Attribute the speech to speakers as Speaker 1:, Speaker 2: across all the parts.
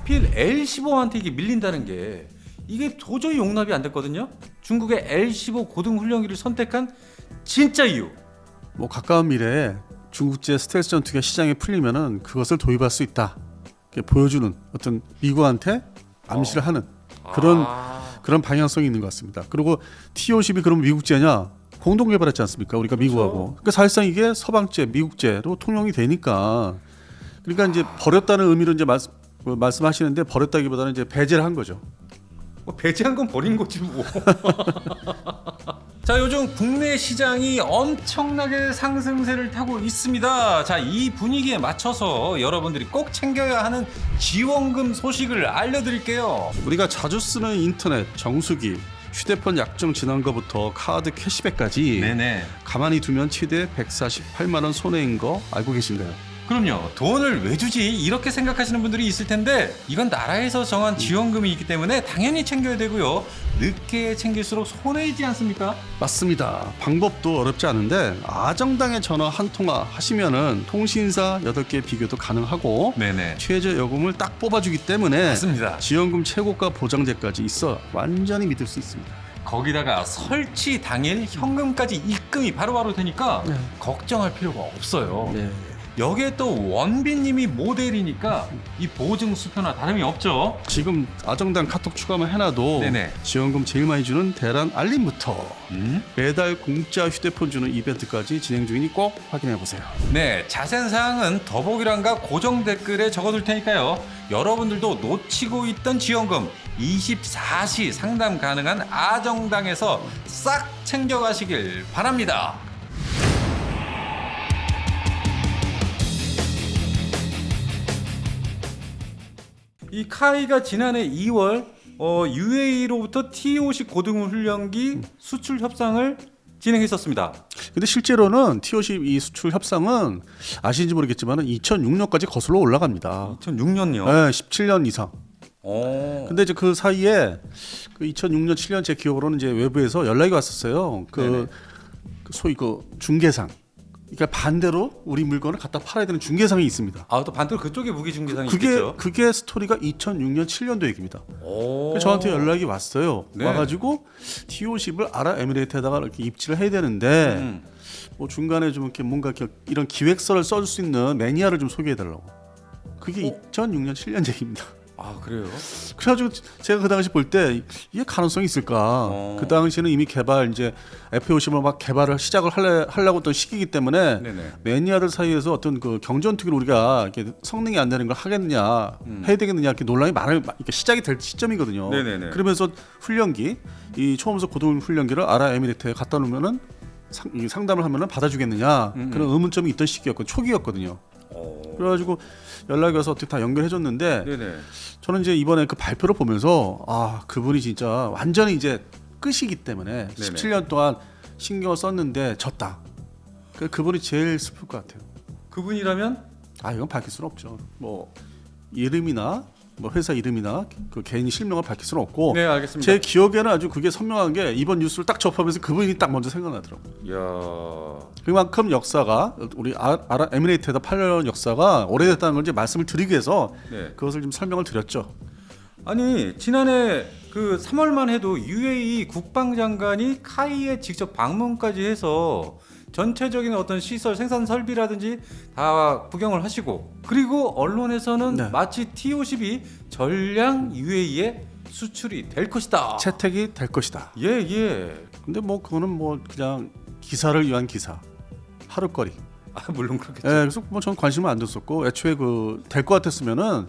Speaker 1: 하필 L-15한테 이게 밀린다는 게 이게 도저히 용납이 안 됐거든요. 중국의 L-15 고등훈련기를 선택한 진짜 이유.
Speaker 2: 뭐 가까운 미래에 중국제 스텔스 전투기가 시장에 풀리면은 그것을 도입할 수 있다. 이렇게 보여주는 어떤 미국한테 암시를 하는 그런 방향성이 있는 것 같습니다. 그리고 T-50이 그럼 미국제냐? 공동 개발했지 않습니까? 우리가 미국하고. 그러니까 사실상 이게 서방제, 미국제로 통용이 되니까. 그러니까 이제 버렸다는 의미로 이제 말씀하시는데 버렸다기보다는 이제 배제를 한 거죠.
Speaker 1: 뭐 배제한 건 버린 거지 뭐. 자, 요즘 국내 시장이 엄청나게 상승세를 타고 있습니다. 자, 이 분위기에 맞춰서 여러분들이 꼭 챙겨야 하는 지원금 소식을 알려드릴게요.
Speaker 2: 우리가 자주 쓰는 인터넷, 정수기, 휴대폰 약정 지난 거부터 카드 캐시백까지
Speaker 1: 네네.
Speaker 2: 가만히 두면 최대 148만 원 손해인 거 알고 계신가요?
Speaker 1: 그럼요. 돈을 왜 주지? 이렇게 생각하시는 분들이 있을 텐데 이건 나라에서 정한 지원금이 있기 때문에 당연히 챙겨야 되고요. 늦게 챙길수록 손해이지 않습니까?
Speaker 2: 맞습니다. 방법도 어렵지 않은데 아정당에 전화 한 통화 하시면은 통신사 8개 비교도 가능하고
Speaker 1: 네네.
Speaker 2: 최저 요금을 딱 뽑아주기 때문에
Speaker 1: 맞습니다.
Speaker 2: 지원금 최고가 보장제까지 있어 완전히 믿을 수 있습니다.
Speaker 1: 거기다가 설치 당일 현금까지 입금이 바로바로 되니까 걱정할 필요가 없어요.
Speaker 2: 네.
Speaker 1: 여기에 또 원빈님이 모델이니까 이 보증 수표나 다름이 없죠.
Speaker 2: 지금 아정당 카톡 추가만 해놔도
Speaker 1: 네네.
Speaker 2: 지원금 제일 많이 주는 대란 알림부터 매달 공짜 휴대폰 주는 이벤트까지 진행 중이니 꼭 확인해 보세요.
Speaker 1: 네, 자세한 사항은 더보기란과 고정 댓글에 적어둘 테니까요. 여러분들도 놓치고 있던 지원금 24시 상담 가능한 아정당에서 싹 챙겨가시길 바랍니다. 이 카이가 지난해 2월 UAE로부터 T-50 고등훈 훈련기 수출 협상을 진행했었습니다.
Speaker 2: 근데 실제로는 T-50 이 수출 협상은 아시는지 모르겠지만 2006년까지 거슬러 올라갑니다.
Speaker 1: 2006년요.
Speaker 2: 네, 17년 이상. 근데 이제 그 사이에 그 2006년 7년 제 기억으로는 이제 외부에서 연락이 왔었어요. 그 소위 그 중개상. 그러니까 반대로 우리 물건을 갖다 팔아야 되는 중개상이 있습니다.
Speaker 1: 아, 또 반대로 그쪽에 무기 중개상이 있겠죠.
Speaker 2: 그게 스토리가 2006년 7년도 얘기입니다. 그래서 저한테 연락이 왔어요.
Speaker 1: 네.
Speaker 2: 와가지고 T-50을 아랍에미레이트에다가 이렇게 입지를 해야 되는데 뭐 중간에 좀 이렇게 뭔가 이런 기획서를 써줄 수 있는 매니아를 좀 소개해달라고. 그게 2006년 7년 얘기입니다.
Speaker 1: 아, 그래요?
Speaker 2: 그래가지고 제가 그 당시 볼 때 이게 가능성이 있을까? 그 당시에는 이미 개발 이제 F-50을 막 개발을 시작을 하려고 했던 시기이기 때문에
Speaker 1: 네네.
Speaker 2: 매니아들 사이에서 어떤 그 경전투기를 우리가 이렇게 성능이 안 되는 걸 하겠느냐, 해야 되겠느냐 이렇게 논란이 이렇게 시작이 될 시점이거든요.
Speaker 1: 네네네.
Speaker 2: 그러면서 훈련기, 이 초음속 고등 훈련기를 아랍에미리트에 갖다 놓으면은 상담을 하면은 받아주겠느냐 그런 의문점이 있던 시기였고 초기였거든요. 그래가지고 연락이 와서 어떻게 다 연결해줬는데
Speaker 1: 네네.
Speaker 2: 저는 이제 이번에 그 발표를 보면서 아 그분이 진짜 완전히 이제 끝이기 때문에 17년 동안 신경을 썼는데 졌다. 그분이 제일 슬플 것 같아요.
Speaker 1: 그분이라면?
Speaker 2: 아 이건 밝힐 수는 없죠. 뭐 이름이나 뭐 회사 이름이나 그 개인 실명을 밝힐 수는 없고.
Speaker 1: 네, 알겠습니다.
Speaker 2: 제 기억에는 아주 그게 선명한 게 이번 뉴스를 딱 접하면서 그분이 딱 먼저 생각나더라고요.
Speaker 1: 이야.
Speaker 2: 그만큼 역사가 우리 아랍에미레이트에다 팔려는 역사가 오래됐다는 걸 이제 말씀을 드리기 위해서
Speaker 1: 네.
Speaker 2: 그것을 좀 설명을 드렸죠.
Speaker 1: 아니, 지난해 그 3월만 해도 UAE 국방장관이 카이에 직접 방문까지 해서 전체적인 어떤 시설 생산 설비라든지 다 구경을 하시고, 그리고 언론에서는
Speaker 2: 네.
Speaker 1: 마치 T-50이 전량 UAE에 수출이 될 것이다.
Speaker 2: 채택이 될 것이다.
Speaker 1: 예.
Speaker 2: 근데 뭐 그거는 뭐 그냥 기사를 위한 기사, 하루거리.
Speaker 1: 아, 물론 그렇겠죠.
Speaker 2: 예, 그래서 뭐 전 관심을 안 뒀었고 애초에 그 될 것 같았으면은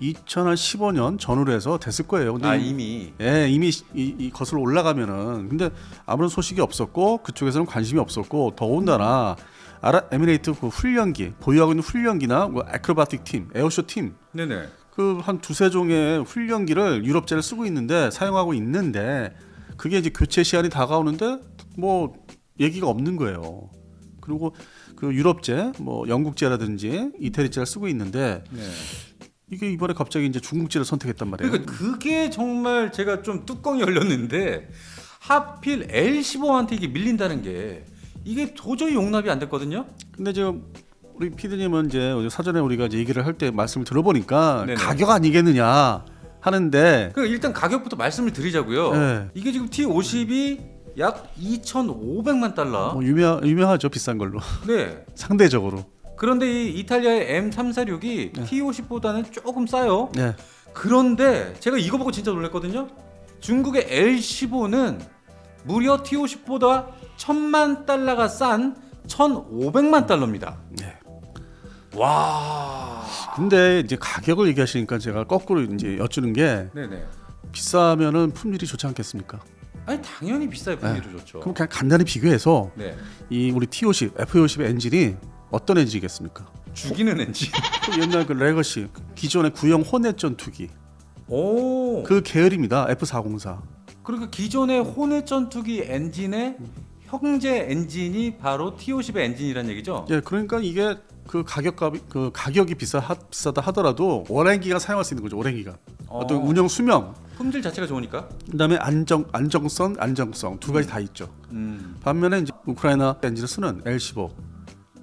Speaker 2: 2015년 전후로 해서 됐을 거예요. 근데
Speaker 1: 이미.
Speaker 2: 예, 이미 이 것으로 올라가면은 근데 아무런 소식이 없었고 그쪽에서는 관심이 없었고 더군다나 아랍에미레이트 그 훈련기 보유하고 있는 훈련기나 뭐 애크로바틱 팀, 에어쇼 팀
Speaker 1: 네네.
Speaker 2: 그 한 두세 종의 훈련기를 유럽제를 쓰고 있는데 사용하고 있는데 그게 이제 교체 시한이 다가오는데 뭐 얘기가 없는 거예요. 그리고 그 유럽제, 뭐 영국제라든지 이태리제를 쓰고 있는데
Speaker 1: 네.
Speaker 2: 이게 이번에 갑자기 이제 중국제를 선택했단 말이에요.
Speaker 1: 그러니까 그게 정말 제가 좀 뚜껑이 열렸는데 하필 L-15한테 이게 밀린다는 게 이게 도저히 용납이 안 됐거든요.
Speaker 2: 근데 지금 우리 PD님은 이제 사전에 우리가 이제 얘기를 할 때 말씀을 들어보니까
Speaker 1: 네네.
Speaker 2: 가격 아니겠느냐 하는데
Speaker 1: 그 일단 가격부터 말씀을 드리자고요.
Speaker 2: 네.
Speaker 1: 이게 지금 T50이 약 2,500만 달러.
Speaker 2: 뭐 유명하죠, 비싼 걸로.
Speaker 1: 네.
Speaker 2: 상대적으로.
Speaker 1: 그런데 이 이탈리아의 M346이 T50보다는 조금 싸요.
Speaker 2: 네.
Speaker 1: 그런데 제가 이거 보고 진짜 놀랐거든요. 중국의 L15는 무려 T50보다 1,000만 달러가 싼 1,500만 달러입니다.
Speaker 2: 네.
Speaker 1: 와.
Speaker 2: 근데 이제 가격을 얘기하시니까 제가 거꾸로 이제 여쭈는 게
Speaker 1: 네네.
Speaker 2: 비싸면은 품질이 좋지 않겠습니까?
Speaker 1: 아니 당연히 비싸요. 분위기도 좋죠.
Speaker 2: 그럼 그냥 간단히 비교해서
Speaker 1: 네.
Speaker 2: 이 우리 T50, F50의 엔진이 어떤 엔진이겠습니까?
Speaker 1: 죽이는 엔진.
Speaker 2: 그 옛날 그 레거시 기존의 구형 호넷 전투기
Speaker 1: 오.
Speaker 2: 그 계열입니다. F404.
Speaker 1: 그리고 기존의 호넷 전투기 엔진의 형제 엔진이 바로 T50의 엔진이란 얘기죠.
Speaker 2: 예, 그러니까 이게 그 가격이 비싸다 하더라도 오랜 기간 사용할 수 있는 거죠. 오랜 기간. 어떤 운영 수명,
Speaker 1: 품질 자체가 좋으니까.
Speaker 2: 그다음에 안정성 두 가지 다 있죠. 반면에 이제 우크라이나 엔진을 쓰는 L15,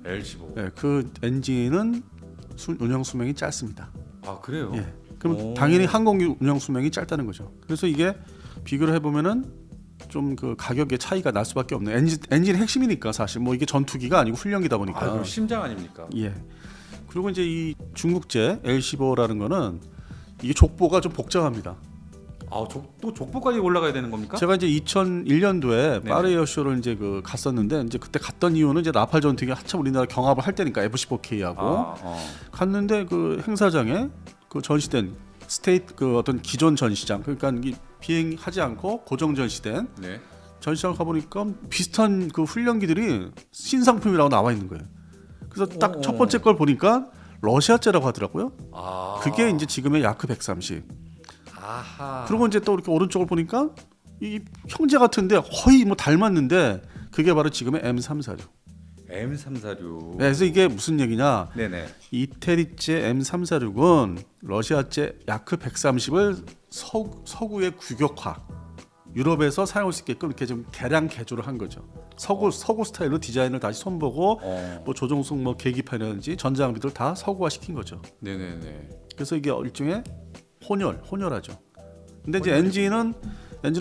Speaker 1: L15.
Speaker 2: 예, 그 엔진은 운영 수명이 짧습니다.
Speaker 1: 아 그래요?
Speaker 2: 예, 그럼
Speaker 1: 오.
Speaker 2: 당연히 항공기 운영 수명이 짧다는 거죠. 그래서 이게 비교를 해보면은 좀 그 가격의 차이가 날 수밖에 없는 엔진의 핵심이니까 사실 뭐 이게 전투기가 아니고 훈련기다 보니까.
Speaker 1: 아, 그럼 심장 아닙니까?
Speaker 2: 예. 그리고 이제 이 중국제 L15라는 거는 이게 족보가 좀 복잡합니다.
Speaker 1: 아, 또 족보까지 올라가야 되는 겁니까?
Speaker 2: 제가 이제 2001년도에
Speaker 1: 네네.
Speaker 2: 파리에어쇼를 이제 그 갔었는데 이제 그때 갔던 이유는 이제 라팔 전투기가 한참 우리나라 경합을 할 때니까 F-15K하고 갔는데 그 행사장에 그 전시된 스테이트 그 어떤 기존 전시장 그러니까 이 비행하지 않고 고정 전시된
Speaker 1: 네.
Speaker 2: 전시장 가보니까 비슷한 그 훈련기들이 신상품이라고 나와 있는 거예요. 그래서 딱 첫 번째 걸 보니까 러시아제라고 하더라고요.
Speaker 1: 아.
Speaker 2: 그게 이제 지금의 야크 130.
Speaker 1: 아하.
Speaker 2: 그리고 이제 또 이렇게 오른쪽을 보니까 이 형제 같은데 거의 뭐 닮았는데 그게 바로 지금의 M346.
Speaker 1: M346.
Speaker 2: 네, 그래서 이게 무슨 얘기냐?
Speaker 1: 네네.
Speaker 2: 이태리제 M346은 러시아제 야크 130을 서구의 규격화, 유럽에서 사용할 수 있게끔 이렇게 좀 개량 개조를 한 거죠. 서구 스타일로 디자인을 다시 손보고 뭐 조종석 뭐 계기판이라든지 전장비들 다 서구화 시킨 거죠.
Speaker 1: 네네네.
Speaker 2: 그래서 이게 일종의 혼혈하죠. 근데 이제 엔진은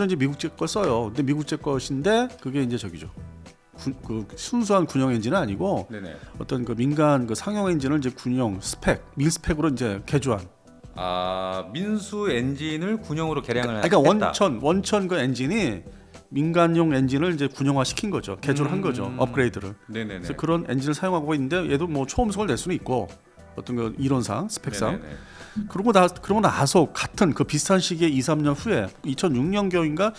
Speaker 2: 이제 미국제 걸 써요. 근데 미국제 것인데 그게 이제 저기죠. 그 순수한 군용 엔진은 아니고
Speaker 1: 네네.
Speaker 2: 어떤 그 민간 그 상용 엔진을 이제 군용 밀스펙으로 이제 개조한.
Speaker 1: 아, 민수 엔진을 군용으로 개량을
Speaker 2: 그러니까
Speaker 1: 했다.
Speaker 2: 원천 그 엔진이 민간용 엔진을 이제 군용화 시킨 거죠. 개조를 한 거죠. 업그레이드를.
Speaker 1: 네네네.
Speaker 2: 그래서 그런 엔진을 사용하고 있는데 얘도 뭐 초음속을 낼 수는 있고 어떤 그 이론상 스펙상.
Speaker 1: 네네네.
Speaker 2: 그러고 나서 같은 그 비슷한 시기에 2-3년 후에 2006년 경인가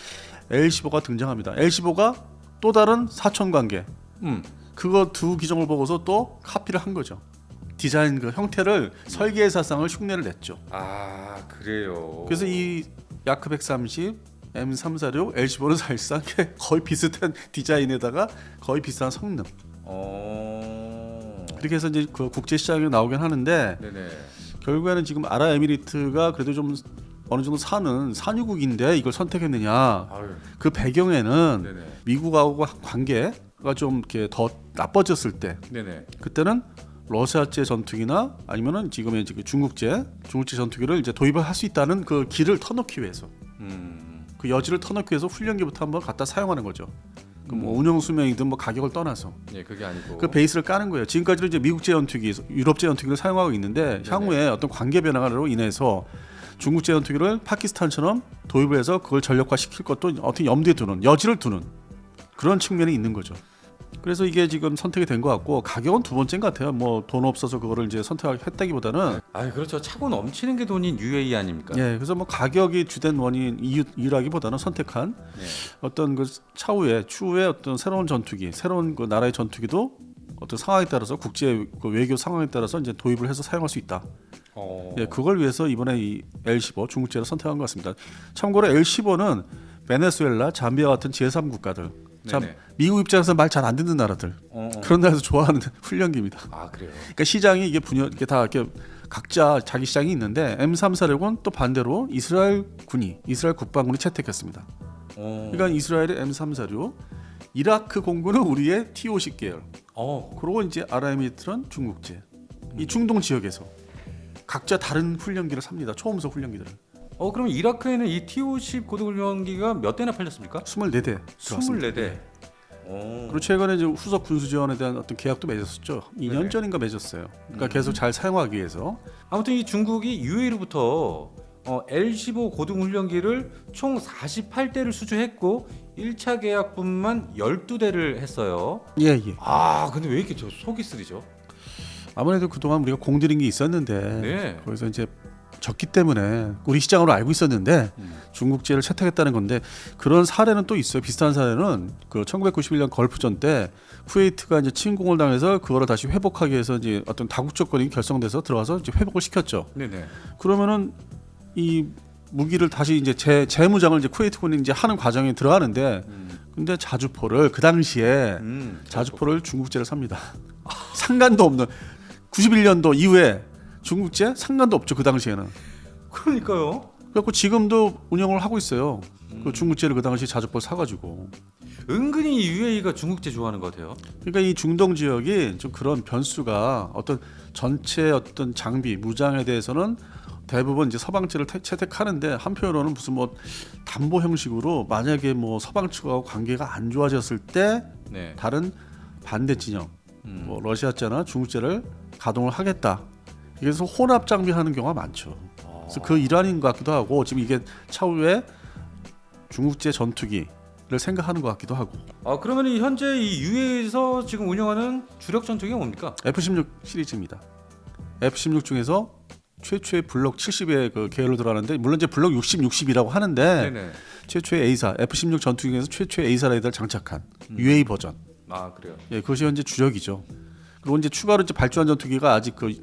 Speaker 2: L15가 등장합니다. L15가 또 다른 사천 관계. 그거 두 기종을 보고서 또 카피를 한 거죠. 디자인 그 형태를 설계 사상을 흉내를 냈죠.
Speaker 1: 아, 그래요.
Speaker 2: 그래서 이 야크 130, M346, L15는 사실상 거의 비슷한 디자인에다가 거의 비슷한 성능. 그렇게 해서 이제 그 국제 시장에 나오긴 하는데
Speaker 1: 네네.
Speaker 2: 결국에는 지금 아랍에미리트가 그래도 좀 어느 정도 사는 산유국인데 이걸 선택했느냐?
Speaker 1: 아유.
Speaker 2: 그 배경에는
Speaker 1: 네네.
Speaker 2: 미국하고 관계가 좀 이렇게 더 나빠졌을 때,
Speaker 1: 네네.
Speaker 2: 그때는 러시아제 전투기나 아니면은 지금의 중국제 전투기를 이제 도입을 할 수 있다는 그 길을 터놓기 위해서, 그 여지를 터놓기 위해서 훈련기부터 한번 갖다 사용하는 거죠. 그 뭐 운영 수명이든 뭐 가격을 떠나서
Speaker 1: 예, 그게 아니고.
Speaker 2: 그 베이스를 까는 거예요. 지금까지는 이제 미국제 전투기, 유럽제 전투기를 사용하고 있는데 향후에 어떤 관계 변화로 인해서 중국제 전투기를 파키스탄처럼 도입을 해서 그걸 전력화 시킬 것도 어떻게 염두에 두는 여지를 두는 그런 측면이 있는 거죠. 그래서 이게 지금 선택이 된 것 같고 가격은 두 번째인 것 같아요. 뭐 돈 없어서 그거를 이제 선택했다기보다는
Speaker 1: 아, 그렇죠. 차고 넘치는 게 돈인 UAE 아닙니까?
Speaker 2: 예, 그래서 뭐 가격이 주된 원인 이유라기보다는 선택한
Speaker 1: 네.
Speaker 2: 어떤 그 추후에 어떤 새로운 전투기, 새로운 그 나라의 전투기도 어떤 상황에 따라서 국제 그 외교 상황에 따라서 이제 도입을 해서 사용할 수 있다. 예, 그걸 위해서 이번에 이 L15 중국제를 선택한 것 같습니다. 참고로 L15는 베네수엘라, 잠비아 같은 제3 국가들, 참
Speaker 1: 네네.
Speaker 2: 미국 입장에서 말 잘 안 듣는 나라들 그런 나라에서 좋아하는 훈련기입니다.
Speaker 1: 아, 그래요.
Speaker 2: 그러니까 시장이 이게 이게 다 이렇게 각자 자기 시장이 있는데 M346은 또 반대로 이스라엘 국방군이 채택했습니다. 그러니까 이스라엘의 M346, 이라크 공군은 우리의 T-50 계열.
Speaker 1: 어,
Speaker 2: 그리고 이제 아랍에미리트는 중국제. 이 중동 지역에서 각자 다른 훈련기를 삽니다. 초음속 훈련기들을.
Speaker 1: 그럼 이라크에는 이 T-50 고등훈련기가 몇 대나 팔렸습니까?
Speaker 2: 24대.
Speaker 1: 24대.
Speaker 2: 그리고 최근에 이제 후속 군수 지원에 대한 어떤 계약도 맺었었죠. 2년
Speaker 1: 네네.
Speaker 2: 전인가 맺었어요. 그러니까 계속 잘 사용하기 위해서.
Speaker 1: 아무튼 이 중국이 UAE로부터 L-15 고등훈련기를 총 48대를 수주했고 1차 계약분만 12대를 했어요.
Speaker 2: 예.
Speaker 1: 근데 왜 이렇게 저 속이 쓰리죠?
Speaker 2: 아무래도 그동안 우리가 공들인 게 있었는데
Speaker 1: 네.
Speaker 2: 거기서 이제 졌기 때문에 우리 시장으로 알고 있었는데 중국제를 채택했다는 건데 그런 사례는 또 있어요. 비슷한 사례는 그 1991년 걸프전 때 쿠웨이트가 이제 침공을 당해서 그거를 다시 회복하기 위해서 이제 어떤 다국적권이 결성돼서 들어와서 이제 회복을 시켰죠.
Speaker 1: 네네.
Speaker 2: 그러면은 이 무기를 다시 이제 재무장을 이제 쿠웨이트군이 이제 하는 과정에 들어가는데 근데 자주포를 그 당시에 자주포를 중국제를 삽니다. 상관도 없는 91년도 이후에 중국제 상관도 없죠. 그 당시에는.
Speaker 1: 그러니까요.
Speaker 2: 그래갖고 지금도 운영을 하고 있어요. 그 중국제를 그 당시 자주포를 사가지고.
Speaker 1: 은근히 UAE가 중국제 좋아하는 것 같아요.
Speaker 2: 그러니까 이 중동 지역이 좀 그런 변수가 어떤 전체 어떤 장비 무장에 대해서는 대부분 이제 서방 측을 채택하는데 한편으로는 무슨 뭐 담보 형식으로 만약에 뭐 서방 측하고 관계가 안 좋아졌을 때
Speaker 1: 네.
Speaker 2: 다른 반대 진영 뭐 러시아제나 중국제를 가동을 하겠다. 그래서 혼합 장비하는 경우가 많죠. 그래서 그 일환인 것 같기도 하고 지금 이게 차후에 중국제 전투기를 생각하는 것 같기도 하고.
Speaker 1: 그러면 현재 이 UAE에서 지금 운영하는 주력 전투기가 뭡니까?
Speaker 2: F-16 시리즈입니다. F-16 중에서 최초의 블록 70의 그 계열로 들어가는데 물론 이제 블록 60, 60이라고 하는데
Speaker 1: 네네.
Speaker 2: 최초의 A사 F-16 전투기 중에서 최초의 A사 레이더를 장착한 UA 버전.
Speaker 1: 그래요.
Speaker 2: 예, 그것이 현재 주력이죠. 그리고 이제 추가로 이제 발주한 전투기가 아직 그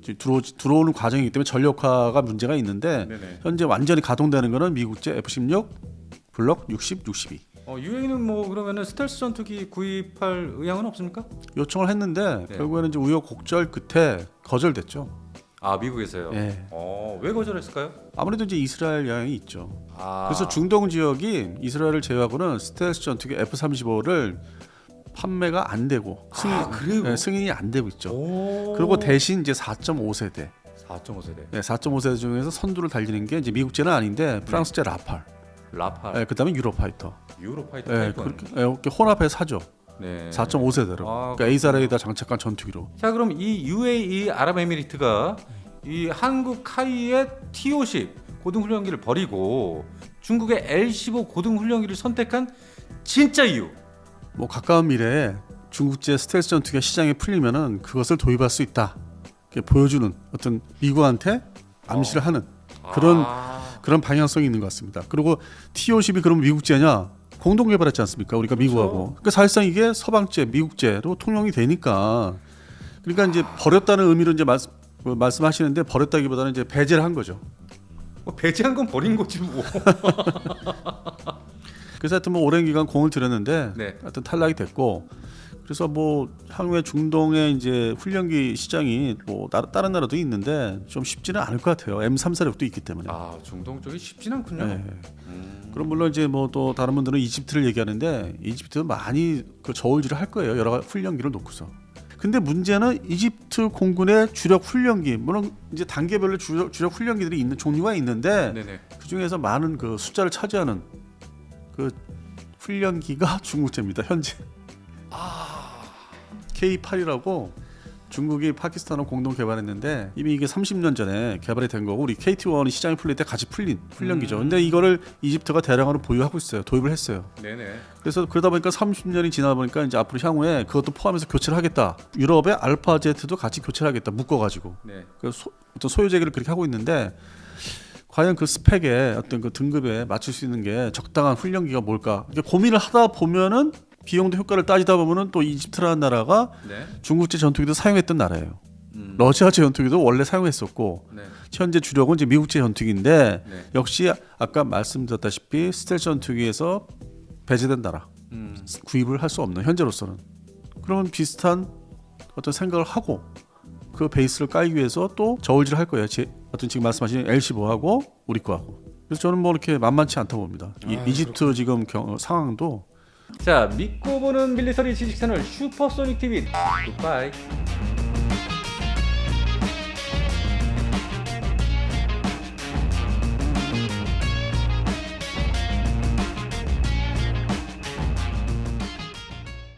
Speaker 2: 들어오는 과정이기 때문에 전력화가 문제가 있는데
Speaker 1: 네네.
Speaker 2: 현재 완전히 가동되는 거는 미국제 F-16 블록 60, 62.
Speaker 1: UAE는 뭐 그러면은 스텔스 전투기 구입할 의향은 없습니까?
Speaker 2: 요청을 했는데
Speaker 1: 네.
Speaker 2: 결국에는 이제 우여곡절 끝에 거절됐죠.
Speaker 1: 미국에서요.
Speaker 2: 예.
Speaker 1: 왜 거절했을까요?
Speaker 2: 아무래도 이제 이스라엘 영향이 있죠.
Speaker 1: 아.
Speaker 2: 그래서 중동 지역이 이스라엘을 제외하고는 스텔스 전투기 F-35를 판매가 안 되고
Speaker 1: 그래요?
Speaker 2: 승인이 안 되고 있죠.
Speaker 1: 오.
Speaker 2: 그리고 대신 이제 4.5세대,
Speaker 1: 4.5세대.
Speaker 2: 4.5세대 중에서 선두를 달리는 게 이제 미국제는 아닌데 프랑스제 라팔,
Speaker 1: 라팔,
Speaker 2: 그다음에 유로파이터,
Speaker 1: 유로파이터
Speaker 2: 그렇게 혼합해 사죠.
Speaker 1: 네.
Speaker 2: 4.5세대로. 그러니까 A사 레이더 장착한 전투기로.
Speaker 1: 자, 그럼 이 UAE 아랍에미리트가 이 한국 카이의 T-50 고등훈련기를 버리고 중국의 L-15 고등훈련기를 선택한 진짜 이유.
Speaker 2: 뭐 가까운 미래에 중국제 스텔스 전투기가 시장에 풀리면은 그것을 도입할 수 있다. 이렇게 보여주는 어떤 미국한테 암시를 하는 그런 방향성이 있는 것 같습니다. 그리고 T-50이 그럼 미국제냐? 공동 개발했지 않습니까? 우리가 미국하고. 그러니까 사실상 이게 서방제, 미국제로 통용이 되니까. 그러니까 이제 버렸다는 의미로 이제 말씀하시는데 버렸다기보다는 이제 배제를 한 거죠.
Speaker 1: 배제한 건 버린 거지 뭐.
Speaker 2: 그래서 하여튼 뭐 오랜 기간 공을 들였는데
Speaker 1: 네.
Speaker 2: 하여튼 탈락이 됐고 그래서 뭐 향후에 중동의 이제 훈련기 시장이 뭐 다른 나라도 있는데 좀 쉽지는 않을 것 같아요. M346도 있기 때문에.
Speaker 1: 중동 쪽이 쉽진 않군요.
Speaker 2: 네. 그럼 물론 이제 뭐 또 다른 분들은 이집트를 얘기하는데 이집트는 많이 그 저울질을 할 거예요. 여러 가지 훈련기를 놓고서. 근데 문제는 이집트 공군의 주력 훈련기 물론 이제 단계별로 주력 훈련기들이 있는 종류가 있는데
Speaker 1: 네네.
Speaker 2: 그 중에서 많은 그 숫자를 차지하는 그 훈련기가 중국제입니다. 현재. K8이라고 중국이 파키스탄을 공동 개발했는데 이미 이게 30년 전에 개발이 된 거고 우리 KT1이 시장에 풀릴 때 같이 풀린 훈련기죠. 근데 이거를 이집트가 대량으로 보유하고 있어요. 도입을 했어요.
Speaker 1: 네네.
Speaker 2: 그래서 그러다 보니까 30년이 지나다 보니까 이제 앞으로 향후에 그것도 포함해서 교체를 하겠다. 유럽의 알파제트도 같이 교체를 하겠다. 묶어가지고.
Speaker 1: 네.
Speaker 2: 어떤 소유제기를 그렇게 하고 있는데 과연 그 스펙에 어떤 그 등급에 맞출 수 있는 게 적당한 훈련기가 뭘까? 고민을 하다 보면은 비용도 효과를 따지다 보면은 또 이집트라는 나라가
Speaker 1: 네.
Speaker 2: 중국제 전투기도 사용했던 나라예요. 러시아제 전투기도 원래 사용했었고
Speaker 1: 네.
Speaker 2: 현재 주력은 이제 미국제 전투기인데
Speaker 1: 네.
Speaker 2: 역시 아까 말씀드렸다시피 스텔스 전투기에서 배제된 나라 구입을 할 수 없는 현재로서는 그러면 비슷한 어떤 생각을 하고 그 베이스를 깔기 위해서 또 저울질을 할 거예요. 어떤 지금 말씀하신 L-15하고 우리 거하고. 그래서 저는 뭐 이렇게 만만치 않다고 봅니다. 이집트 지금 상황도
Speaker 1: 자, 믿고 보는 밀리터리 지식 채널 슈퍼소닉 TV 굿바이.